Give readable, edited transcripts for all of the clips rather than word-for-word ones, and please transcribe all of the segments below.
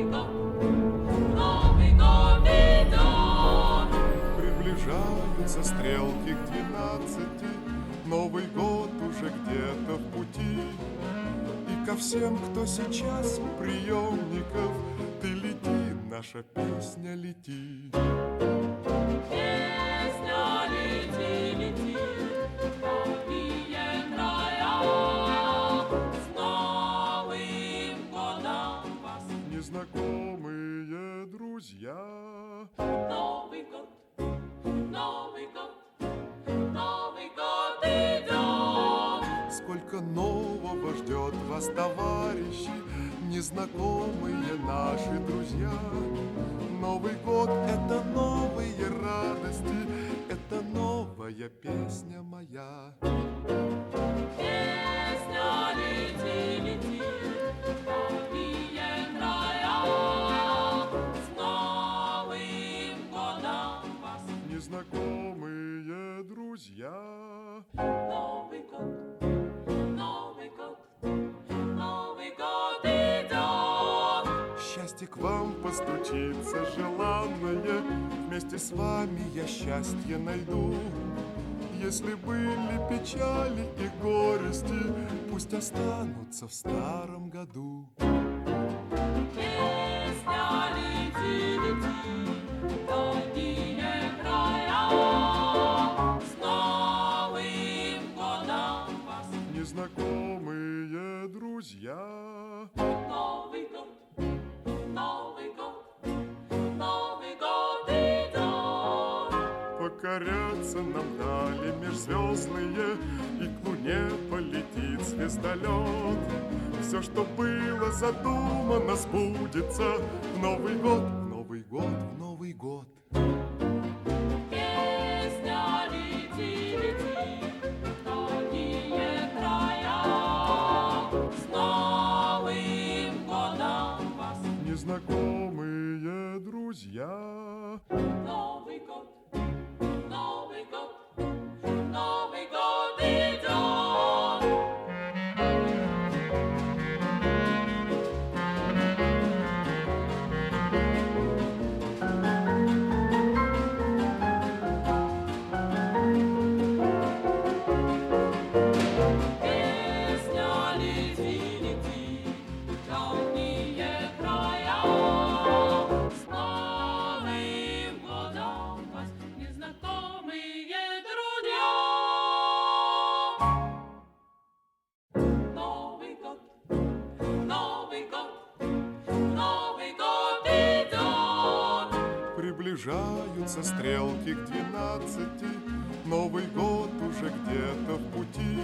Новый год идет. Приближаются стрелки к 12, Новый год уже где-то в пути. И ко всем, кто сейчас у приемников, ты лети, наша песня, лети. Песня лети, лети, в дальние края. С Новым годом вас, Незнакомые друзья. Новый год, Новый год, Новый год идет. Сколько нового ждет вас, товарищи, незнакомые наши друзья. Новый год — это новые радости, это новая песня моя. Песня лети, лети, в дальние края. С Новым годом вас, Незнакомые друзья. Новый год, Новый год, Новый год идет. Счастье к вам постучится желанное, вместе с вами я счастье найду. Если были печали и горести, пусть останутся в старом году. Песня лети, лети, в дальние края. С Новым годом вас, Незнакомые друзья. Новый год, Новый год, Новый год идет. Покоряться нам дали межзвездные, и к луне полетит звездолет. Все, что было задумано, сбудется в Новый год, в Новый год, в Новый год. Песня лети, лети, в дальние края. С Новым годом вас, Незнакомые друзья. Новый год, Новый год, Новый год идет. Песня лети, лети, в дальние края. С Новым годом вас, незнакомые друзья. Новый год, Новый год, Новый год идет. Приближаются стрелки к 12, Новый год уже где-то в пути.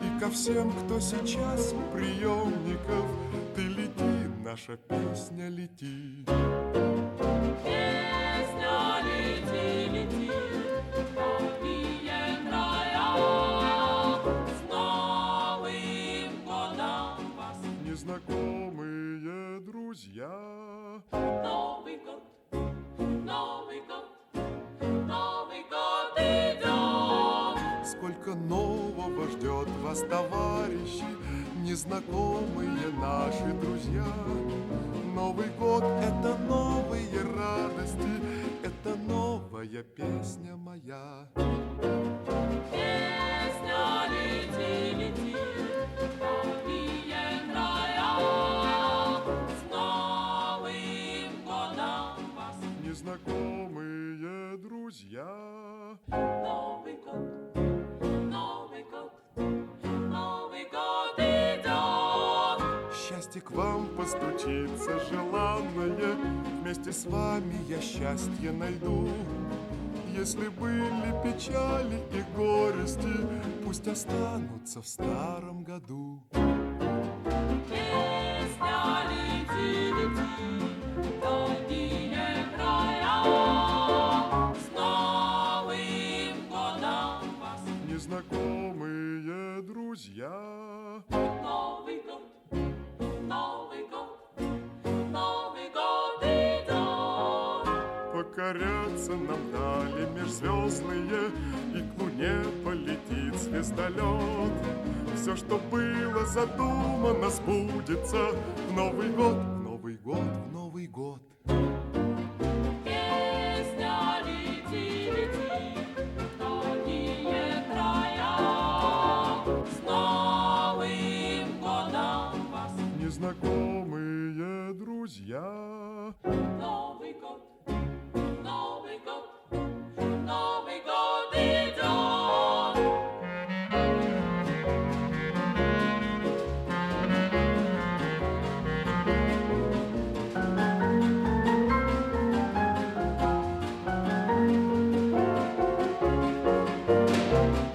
И ко всем, кто сейчас у приемников, ты лети, наша песня, лети. Песня лети, лети, в дальние края. С Новым годом вас, Незнакомые друзья. Новый год, Новый год, Новый год идет. Сколько нового ждет вас, товарищи, незнакомые наши друзья. Новый год — это новые радости, это новая песня моя. Песня лети, лети, в дальние края. С Новым годом вас, Незнакомые друзья. Новый год, Новый год, Новый год идет. Счастье к вам постучится желанное, вместе с вами я счастье найду. Если были печали и горести, пусть останутся в старом году. Песня лети, лети, в дальние края. С Новым годом вас, Незнакомые друзья. Новый год, Новый год, Новый год идет. Покоряться нам дали межзвездные, и к луне полетит звездолет. Все, что было задумано, сбудется в Новый год, в Новый год, в Новый год. Песня лети, лети в дальние края. С Новым годом вас, Незнакомые друзья. Новый год, Новый год, Новый год идет.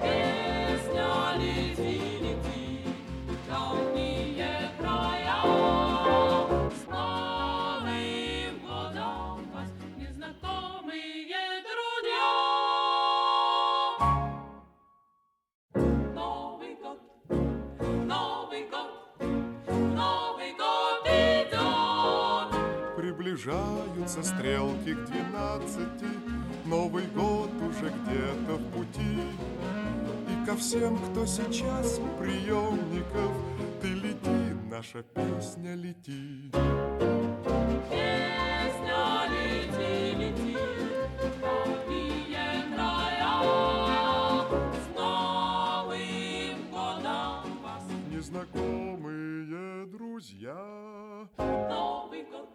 Песня лети, лети в дальние края. С Новым годом вас, незнакомые друзья. Новый год, Новый год, Новый год идет. Приближаются стрелки к 12, Новый год уже где-то в пути. И ко всем, кто сейчас у приемников, ты лети, наша песня, лети. Песня лети, лети в дальние края. С Новым годом вас, Незнакомые друзья. Новый год,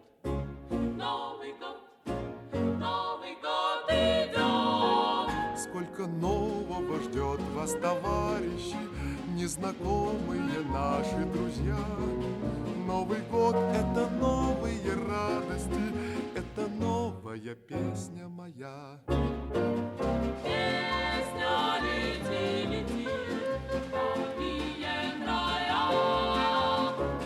Новый год, Новый год идет. Сколько нового ждет вас, товарищи, незнакомые наши друзья. Новый год — это новые радости, это новая песня моя. Песня лети, лети в дальние края.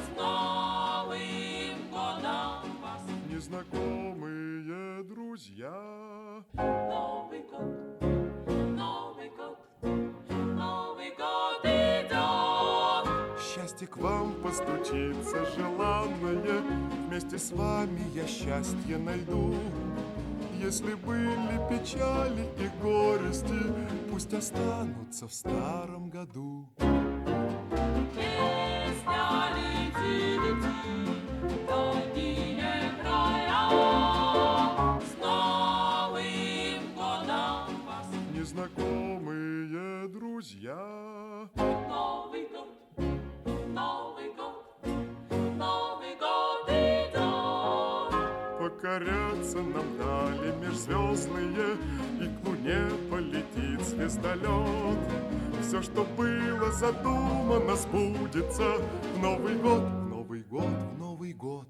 С Новым годом вас, Незнакомые друзья. Новый год, Новый год, Новый год идет. Счастье к вам постучится желанное, вместе с вами я счастье найду. Если были печали и горести, пусть останутся в старом году. Песня лети, лети в дальние края. С Новым годом вас, Незнакомые друзья. Новый год, Новый год, Новый год идет. Покоряться нам дали межзвездные, и к луне полетит звездолет. Все, что было задумано, сбудется в Новый год, в Новый год, в Новый год.